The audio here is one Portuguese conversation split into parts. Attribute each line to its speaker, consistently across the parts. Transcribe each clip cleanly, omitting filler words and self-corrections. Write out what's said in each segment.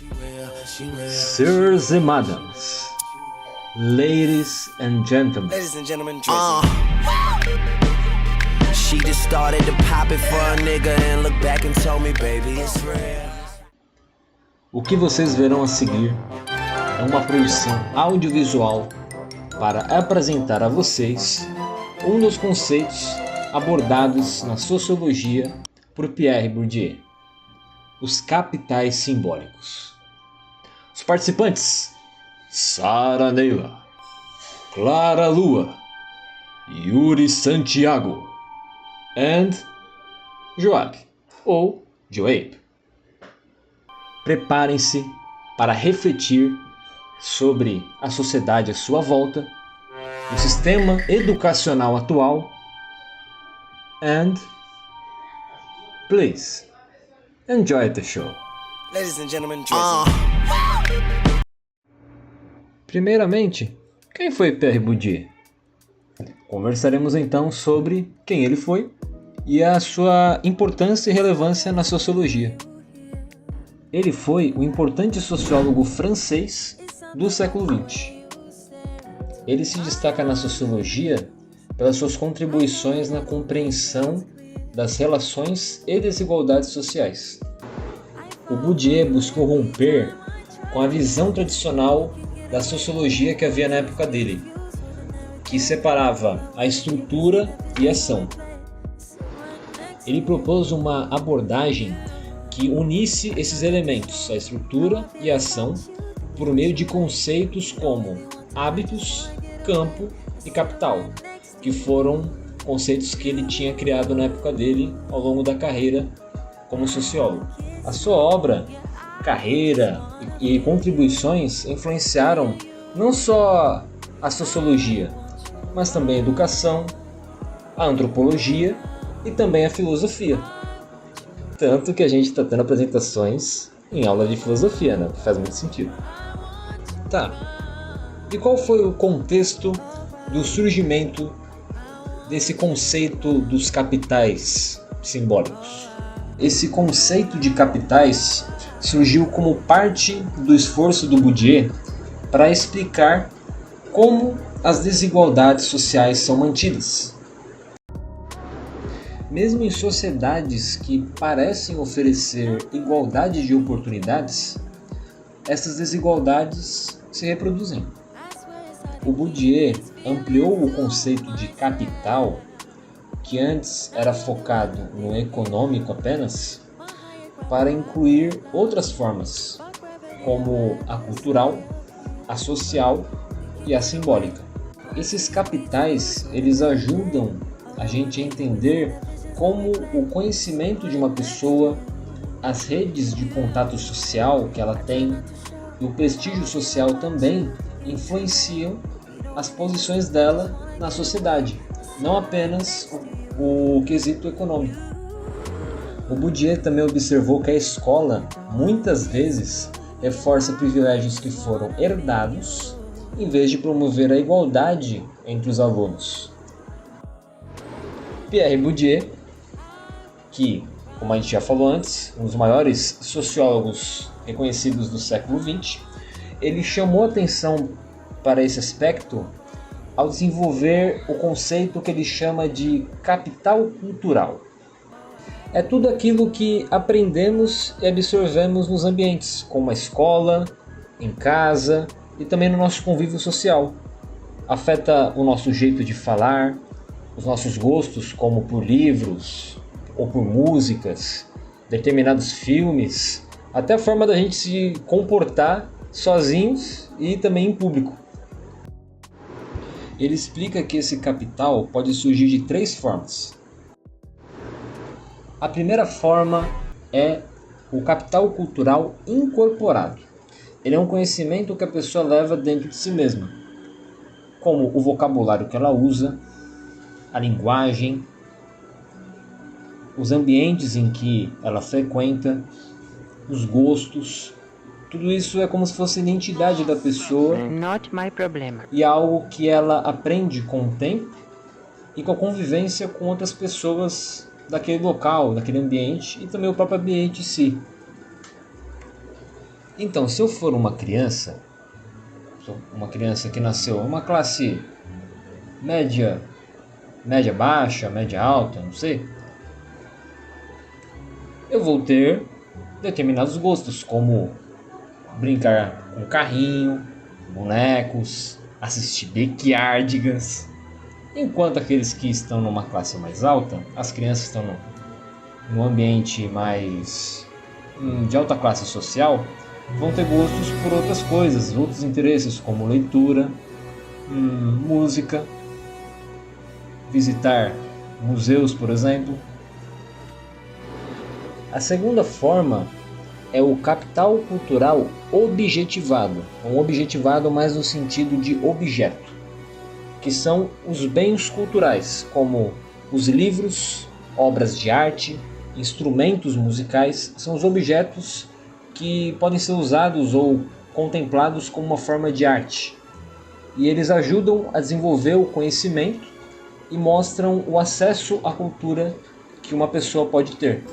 Speaker 1: Sirs and madams, ladies and gentlemen,
Speaker 2: She just started to pop it for a nigga and look back and told me, baby, it's real.
Speaker 1: o que vocês verão a seguir é uma produção audiovisual para apresentar a vocês um dos conceitos abordados na sociologia por Pierre Bourdieu, os capitais simbólicos. Os participantes: Sara Neila, Clara Lua, Yuri Santiago and Joab ou Joab. Preparem-se para refletir sobre a sociedade à sua volta, o sistema educacional atual and please enjoy the show.
Speaker 2: Ladies and gentlemen,
Speaker 1: Primeiramente, quem foi Pierre Bourdieu? Conversaremos então sobre quem ele foi e a sua importância e relevância na sociologia. Ele foi um importante sociólogo francês do século XX. Ele se destaca na sociologia pelas suas contribuições na compreensão das relações e desigualdades sociais. O Bourdieu buscou romper com a visão tradicional da sociologia que havia na época dele, que separava a estrutura e a ação. Ele propôs uma abordagem que unisse esses elementos, a estrutura e a ação, por meio de conceitos como hábitos, campo e capital, que foram conceitos que ele tinha criado na época dele ao longo da carreira como sociólogo. A sua obra, carreira e contribuições influenciaram não só a sociologia, mas também a educação, a antropologia e também a filosofia. Tanto que a gente está tendo apresentações em aula de filosofia, né? Que faz muito sentido. Tá. E qual foi o contexto do surgimento desse conceito dos capitais simbólicos? Esse conceito de capitais surgiu como parte do esforço do Bourdieu para explicar como as desigualdades sociais são mantidas. Mesmo em sociedades que parecem oferecer igualdade de oportunidades, essas desigualdades se reproduzem. O Bourdieu ampliou o conceito de capital, que antes era focado no econômico apenas, para incluir outras formas, como a cultural, a social e a simbólica. Esses capitais, eles ajudam a gente a entender como o conhecimento de uma pessoa, as redes de contato social que ela tem e o prestígio social também influenciam as posições dela na sociedade, não apenas o quesito econômico. O Bourdieu também observou que a escola, muitas vezes, reforça privilégios que foram herdados, em vez de promover a igualdade entre os alunos. Pierre Bourdieu, que, como a gente já falou antes, um dos maiores sociólogos reconhecidos do século XX, ele chamou atenção para esse aspecto ao desenvolver o conceito que ele chama de capital cultural. É tudo aquilo que aprendemos e absorvemos nos ambientes, como a escola, em casa e também no nosso convívio social. Afeta o nosso jeito de falar, os nossos gostos, como por livros ou por músicas, determinados filmes, até a forma da gente se comportar sozinhos e também em público. Ele explica que esse capital pode surgir de 3 formas. A primeira forma é o capital cultural incorporado. Ele é um conhecimento que a pessoa leva dentro de si mesma, como o vocabulário que ela usa, a linguagem, os ambientes em que ela frequenta, os gostos. Tudo isso é como se fosse a identidade da pessoa.
Speaker 3: Not my problem.
Speaker 1: E é algo que ela aprende com o tempo e com a convivência com outras pessoas daquele local, daquele ambiente e também o próprio ambiente em si. Então, se eu for uma criança que nasceu em uma classe média, média baixa, média alta, não sei, eu vou ter determinados gostos, como brincar com carrinho, bonecos, assistir Backyardigans. Enquanto aqueles que estão numa classe mais alta, as crianças estão no ambiente mais de alta classe social, vão ter gostos por outras coisas, outros interesses como leitura, música, visitar museus, por exemplo. A segunda forma é o capital cultural objetivado, um objetivado mais no sentido de objeto, que são os bens culturais, como os livros, obras de arte, instrumentos musicais, são os objetos que podem ser usados ou contemplados como uma forma de arte. E eles ajudam a desenvolver o conhecimento e mostram o acesso à cultura que uma pessoa pode ter.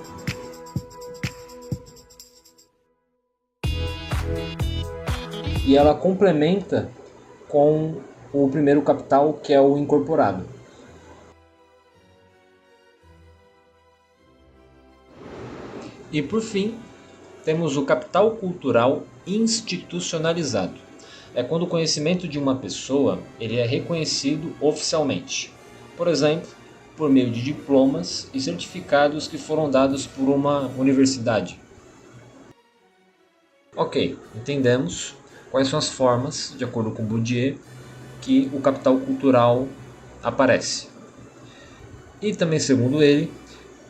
Speaker 1: E ela complementa com o primeiro capital, que é o incorporado. E por fim, temos o capital cultural institucionalizado. É quando o conhecimento de uma pessoa ele é reconhecido oficialmente. Por exemplo, por meio de diplomas e certificados que foram dados por uma universidade. Ok, entendemos quais são as formas, de acordo com Bourdieu, que o capital cultural aparece. E também, segundo ele,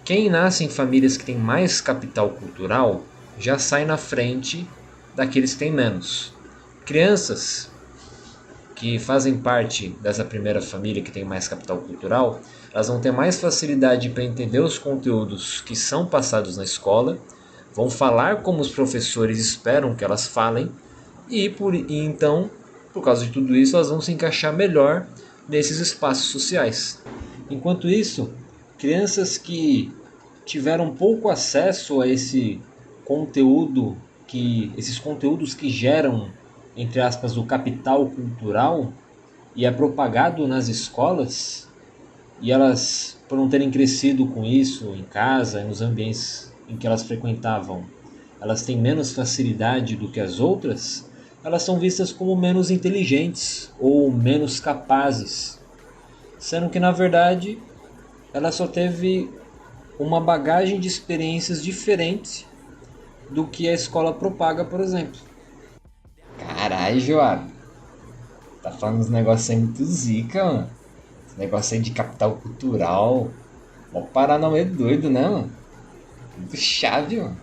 Speaker 1: quem nasce em famílias que têm mais capital cultural já sai na frente daqueles que têm menos. Crianças que fazem parte dessa primeira família que tem mais capital cultural, elas vão ter mais facilidade para entender os conteúdos que são passados na escola, vão falar como os professores esperam que elas falem, e então, por causa de tudo isso, elas vão se encaixar melhor nesses espaços sociais. Enquanto isso, crianças que tiveram pouco acesso a esses conteúdos que geram, entre aspas, o capital cultural e é propagado nas escolas, e elas, por não terem crescido com isso em casa, nos ambientes em que elas frequentavam, elas têm menos facilidade do que as outras, elas são vistas como menos inteligentes ou menos capazes, sendo que na verdade ela só teve uma bagagem de experiências diferentes do que a escola propaga, por exemplo. Caralho, Joab, tá falando uns negócios aí muito zica, mano. Esse negócio aí de capital cultural, mó Paranauê doido, né, mano? Muito chave, mano.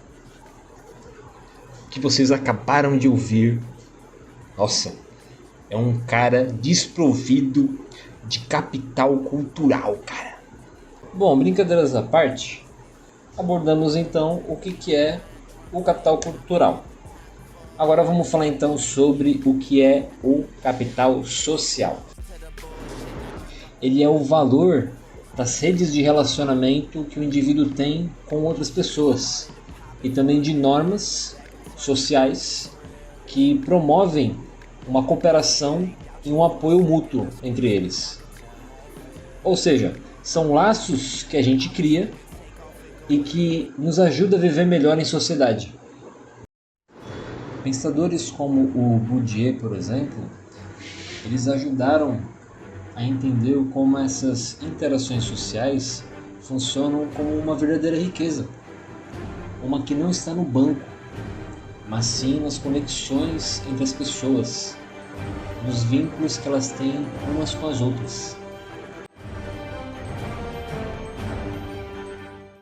Speaker 1: O que vocês acabaram de ouvir, nossa, é um cara desprovido de capital cultural, cara. Bom, brincadeiras à parte, abordamos então o que é o capital cultural. Agora vamos falar então sobre o que é o capital social. Ele é o valor das redes de relacionamento que o indivíduo tem com outras pessoas e também de normas sociais que promovem uma cooperação e um apoio mútuo entre eles. Ou seja, são laços que a gente cria e que nos ajuda a viver melhor em sociedade. Pensadores como o Bourdieu, por exemplo, eles ajudaram a entender como essas interações sociais funcionam como uma verdadeira riqueza, uma que não está no banco, mas sim nas conexões entre as pessoas, nos vínculos que elas têm umas com as outras.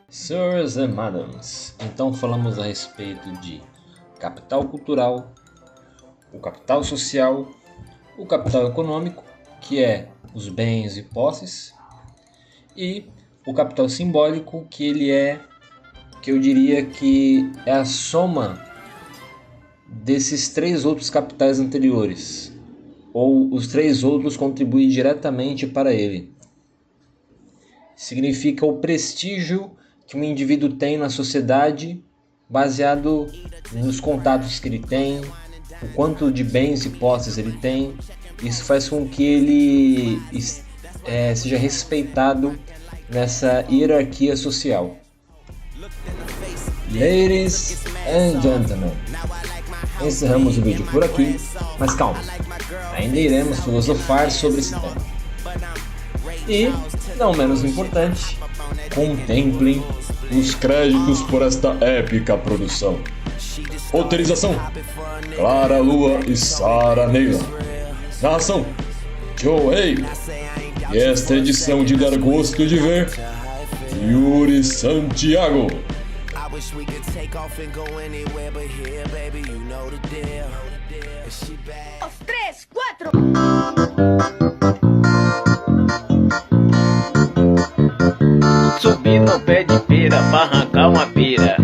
Speaker 1: Sirs and Madams, então falamos a respeito de capital cultural, o capital social, o capital econômico, que é os bens e posses, e o capital simbólico, que eu diria que é a soma desses três outros capitais anteriores, ou os três outros contribuem diretamente para ele. Significa o prestígio que um indivíduo tem na sociedade baseado nos contatos que ele tem, o quanto de bens e posses ele tem. Isso faz com que ele seja respeitado nessa hierarquia social. Ladies and gentlemen, encerramos o vídeo por aqui, mas calma, ainda iremos filosofar sobre esse tema. E, não menos importante, contemplem os créditos por esta épica produção. Autorização: Clara Lua e Sara Neila. Narração: Joe Hay. E esta edição de dar gosto de ver, Yuri Santiago.
Speaker 2: Wish we could take off and go anywhere but here, baby, you know the deal. Is she bad?
Speaker 3: 3, 4.
Speaker 4: Subi no pé de pera pra arrancar uma pera.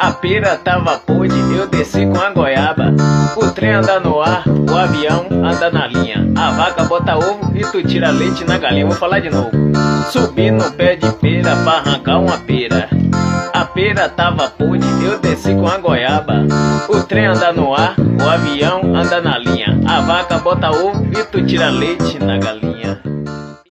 Speaker 4: A pera tava podre, eu desci com a goiaba. O trem anda no ar, o avião anda na linha. A vaca bota ovo e tu tira leite na galinha. Vou falar de novo. Subi no pé de pera pra arrancar uma pera. A pera tava podre, eu desci com a goiaba. O trem anda no ar, o avião anda na linha. A vaca bota ovo e tu tira leite na galinha.